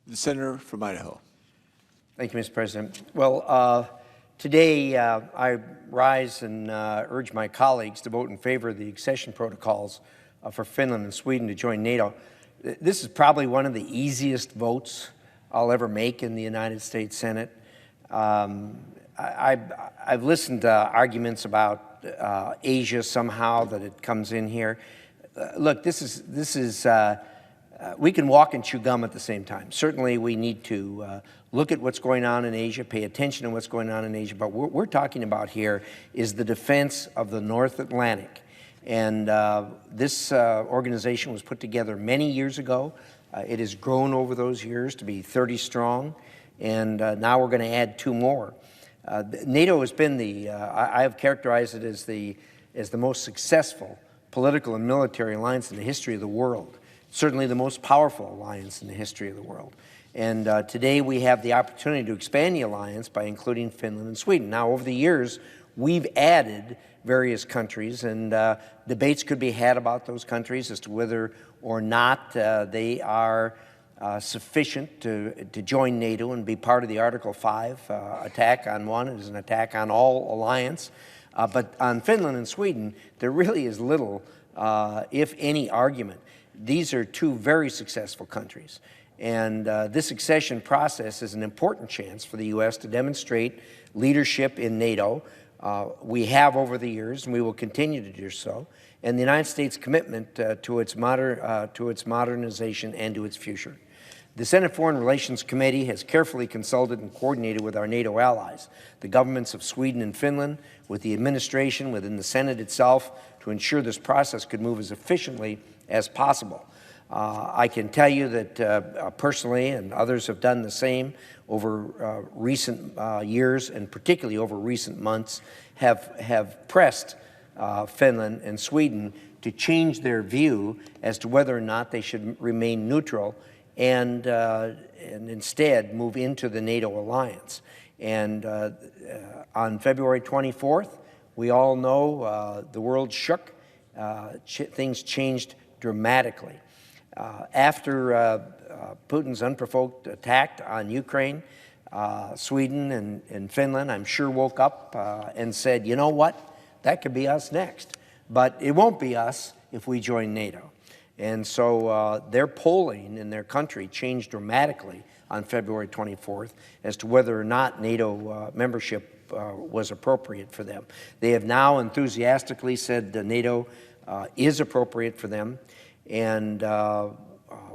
The senator from Idaho. Thank you, Mr. President. Well, today I rise and urge my colleagues to vote in favor of the accession protocols for Finland and Sweden to join NATO. This is probably one of the easiest votes I'll ever make in the United States Senate. I've listened to arguments about Asia somehow, that it comes in here. Look, this is we can walk and chew gum at the same time. Certainly we need to look at what's going on in Asia, pay attention to what's going on in Asia, but what we're talking about here is the defense of the North Atlantic. And this organization was put together many years ago. It has grown over those years to be 30 strong, and now we're going to add 2 more. NATO has been I have characterized it as the most successful political and military alliance in the history of the world. Certainly the most powerful alliance in the history of the world. And today we have the opportunity to expand the alliance by including Finland and Sweden. Now, over the years, we've added various countries, and debates could be had about those countries as to whether or not they are sufficient to join NATO and be part of the Article 5 attack on one. It is an attack on all alliance. But on Finland and Sweden, there really is little, if any, argument. These are 2 very successful countries. And this accession process is an important chance for the U.S. to demonstrate leadership in NATO. We have over the years, and we will continue to do so. And the United States' commitment to its modernization and to its future. The Senate Foreign Relations Committee has carefully consulted and coordinated with our NATO allies, the governments of Sweden and Finland, with the administration, within the Senate itself, to ensure this process could move as efficiently as possible. I can tell you that personally, and others have done the same over recent years, and particularly over recent months, have pressed Finland and Sweden to change their view as to whether or not they should remain neutral and instead move into the NATO alliance. And on February 24th, we all know the world shook. Things changed dramatically. After Putin's unprovoked attack on Ukraine, Sweden and Finland, I'm sure, woke up and said, you know what, that could be us next. But it won't be us if we join NATO. And so their polling in their country changed dramatically on February 24th as to whether or not NATO membership was appropriate for them. They have now enthusiastically said that NATO is appropriate for them. And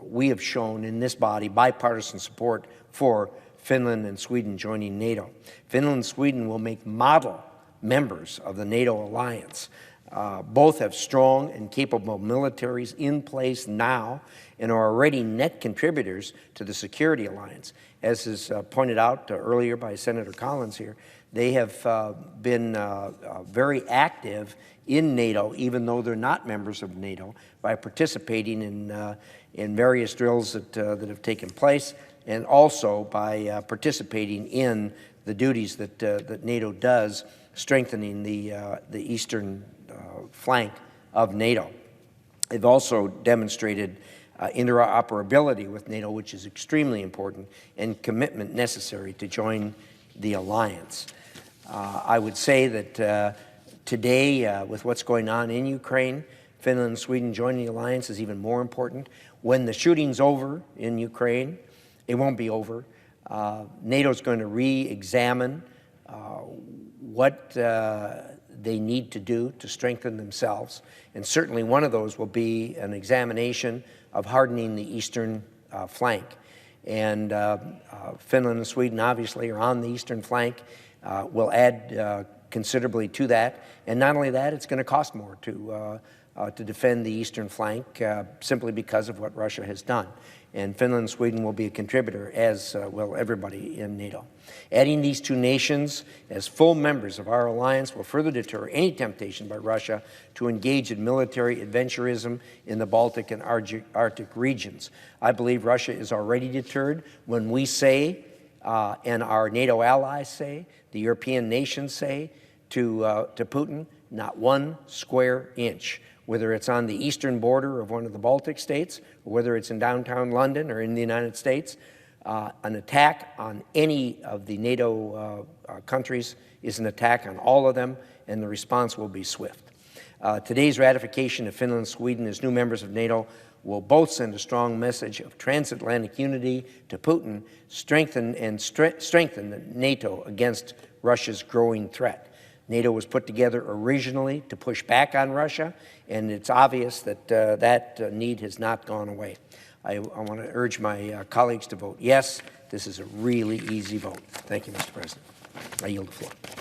we have shown in this body bipartisan support for Finland and Sweden joining NATO. Finland and Sweden will make model members of the NATO alliance. Both have strong and capable militaries in place now and are already net contributors to the security alliance. As is pointed out earlier by Senator Collins here, they have been very active in NATO, even though they're not members of NATO, by participating in various drills that have taken place, and also by participating in the duties that NATO does, strengthening the eastern flank of NATO. They've also demonstrated interoperability with NATO, which is extremely important, and commitment necessary to join the alliance. I would say that today, with what's going on in Ukraine, Finland and Sweden joining the alliance is even more important. When the shooting's over in Ukraine, it won't be over. NATO's going to re-examine what they need to do to strengthen themselves. And certainly one of those will be an examination of hardening the eastern flank. And Finland and Sweden obviously are on the eastern flank. Will add considerably to that. And not only that, it's going to cost more to defend the eastern flank simply because of what Russia has done. And Finland and Sweden will be a contributor, as will everybody in NATO. Adding these 2 nations as full members of our alliance will further deter any temptation by Russia to engage in military adventurism in the Baltic and Arctic regions. I believe Russia is already deterred when we say, and our NATO allies say, the European nations say to Putin, not 1 square inch, whether it's on the eastern border of one of the Baltic states, or whether it's in downtown London or in the United States, An attack on any of the NATO countries is an attack on all of them, and the response will be swift. Today's ratification of Finland and Sweden as new members of NATO will both send a strong message of transatlantic unity to Putin, strengthen NATO against Russia's growing threat. NATO was put together originally to push back on Russia, and it's obvious that that need has not gone away. I want to urge my colleagues to vote yes. This is a really easy vote. Thank you, Mr. President. I yield the floor.